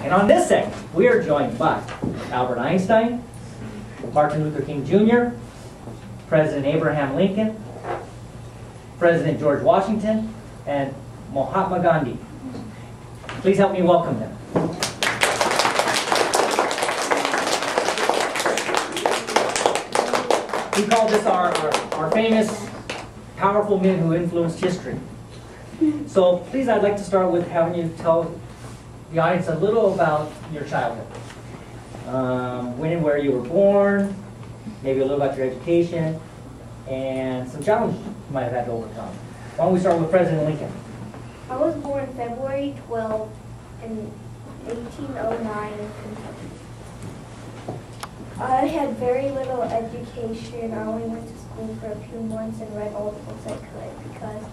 And on this segment, we are joined by Albert Einstein, Martin Luther King Jr., President Abraham Lincoln, President George Washington, and Mahatma Gandhi. Please help me welcome them. We call this our famous, powerful men who influenced history. So please, I'd like to start with having you tell the audience a little about your childhood. When and where you were born, maybe a little about your education, and some challenges you might have had to overcome. Why don't we start with President Lincoln? I was born February 12 in 1809 in Kentucky. I had very little education. I only went to school for a few months and read all the books I could because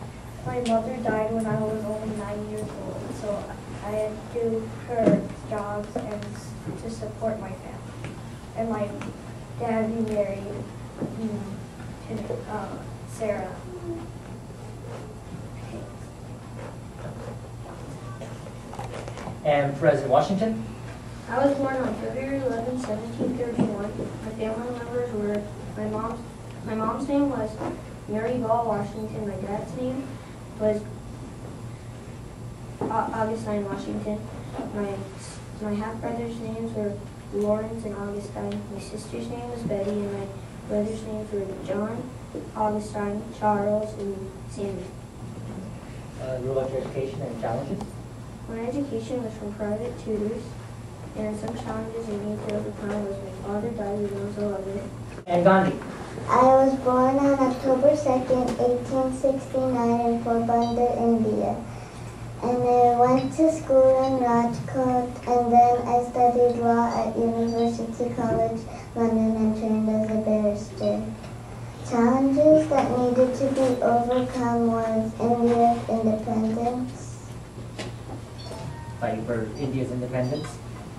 my mother died when I was only 9 years old. So I had to do her jobs and to support my family. And my dad remarried Sarah. And President Washington? I was born on February 11, 1731. My family members were, my mom's name was Mary Ball Washington. My dad's name was Augustine Washington. My half-brothers' names were Lawrence and Augustine. My sister's name was Betty, and my brothers' names were John, Augustine, Charles, and Samuel. What about your education and challenges? My education was from private tutors, and some challenges I need to overcome was my father died when I was 11. And Gandhi? I was born on October 2nd, 1869 in Porbandar, India. And I went to school in Rajkot, and then I studied law at University College London and trained as a barrister. Challenges that needed to be overcome was India's independence. Fighting for India's independence?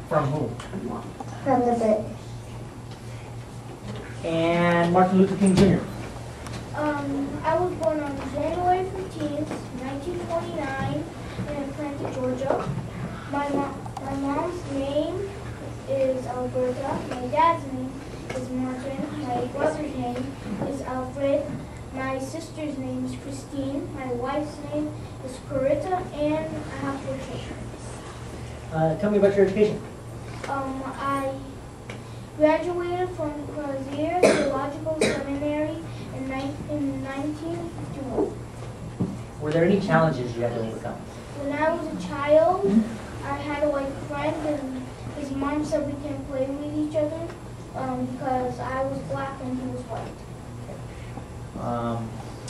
From whom? From the British. And Martin Luther King Jr.? I was born on January 15th, 1929 in Atlanta, Georgia. My mom's name is Alberta. My dad's name is Martin. My brother's name is Alfred. My sister's name is Christine. My wife's name is Coretta, and I have 4 children. Tell me about your education. I graduated from Crozier Theological Seminary in 1951. Were there any challenges you had to overcome? When I was a child, I had a white friend, and his mom said we can't play with each other because I was black and he was white.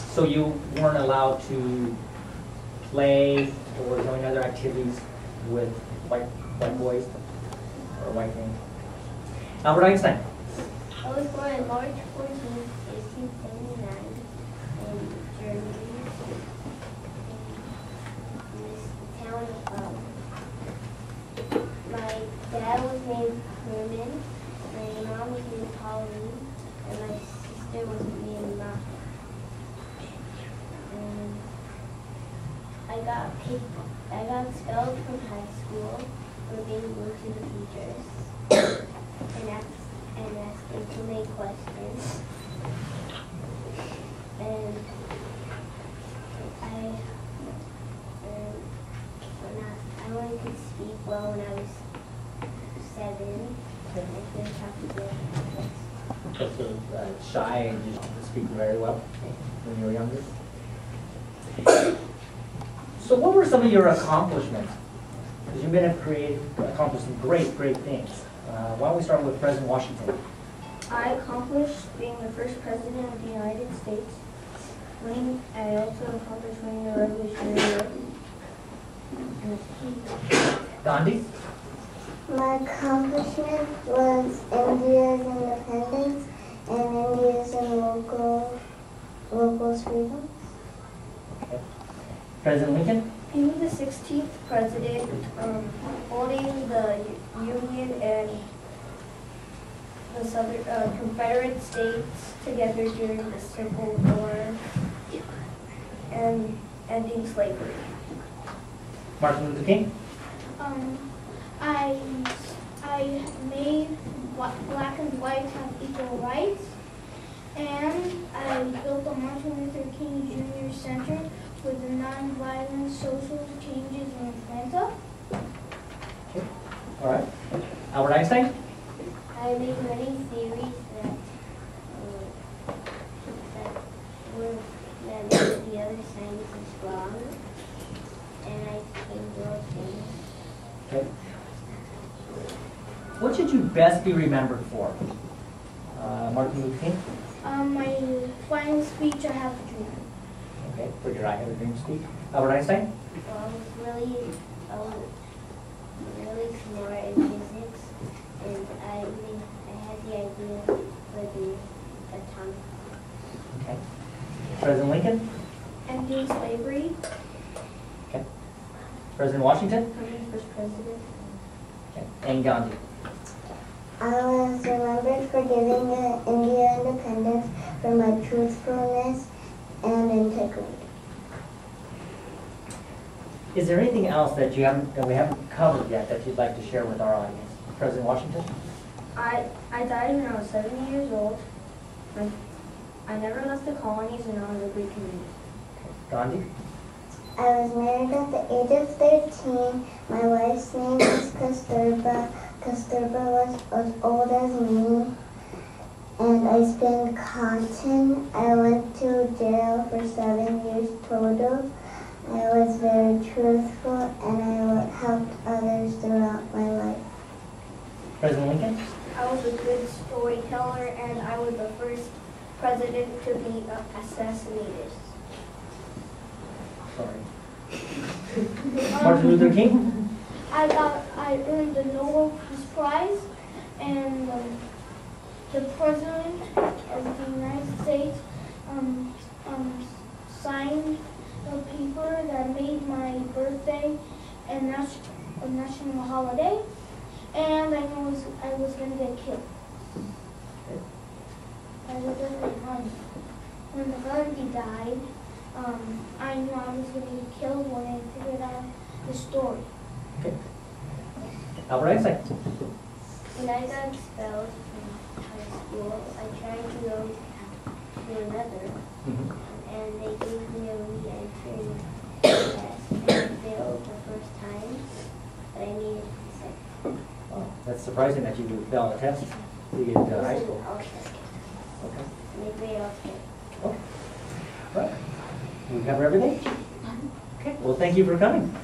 So you weren't allowed to play or join other activities with white boys or white men? Albert Einstein? I was born on March 14, 1879 in Germany, in this town of my dad was named Herman, my mom was named Pauline, and my sister was named Martha. And I got expelled from high school for being rude to the teachers and asking too many questions. And I only could speak well when I was 7. I didn't have to do it. So shy and just speak very well when you were younger? So what were some of your accomplishments? Because you've been accomplished some great things. Why don't we start with President Washington? I accomplished being the first president of the United States. I also accomplished winning the Revolutionary War. Gandhi? My accomplishment was India's independence and India's and local freedom. Okay. President Lincoln? Being the 16th president, holding the Union and the Southern Confederate States together during the Civil War, and ending slavery. Martin Luther King? I made black and white have equal rights, and I built the Martin Luther King Jr. Center for the nonviolent social changes in Atlanta. Okay. All right. Albert Einstein? I made many theories that made the other scientists wrong, and I became world famous. Okay. What should you best be remembered for? Martin Luther King? My final speech, I have a dream. Okay, for your I Have a Dream speech. Albert Einstein? Well, I was really smart in physics, and I had the idea for the atomic bomb. Okay. President Lincoln? Ending slavery. Okay. President Washington? Coming first president. Okay. And Gandhi? I was remembered for giving India independence for my truthfulness and integrity. Is there anything else that we haven't covered yet that you'd like to share with our audience? President Washington? I died when I was 7 years old. I never left the colonies, and I was a great community. Okay. Gandhi? I was married at the age of 13. My wife's name is Kasturba. Kasturba was as old as me. And I spun cotton. I went to jail for 7 years total. I was very truthful, and I helped others throughout my life. President Lincoln? I was a good storyteller, and I was the first president to be assassinated. Sorry. Martin Luther King? I earned the Nobel Peace Prize, and the President of the United States signed a paper that made my birthday a national holiday, and I knew I was going to get killed. When the Gandhi died, I knew I was going to get killed when I figured out the story. Okay. Albert Einstein? When I got expelled from high school, I tried to go to another, and they gave me a re-entry test, and I failed the first time, but I made it the second. Oh, that's surprising that you failed a test to get into high school. Okay. And they grade all together. Okay. All right. We cover everything? Okay. Well, thank you for coming.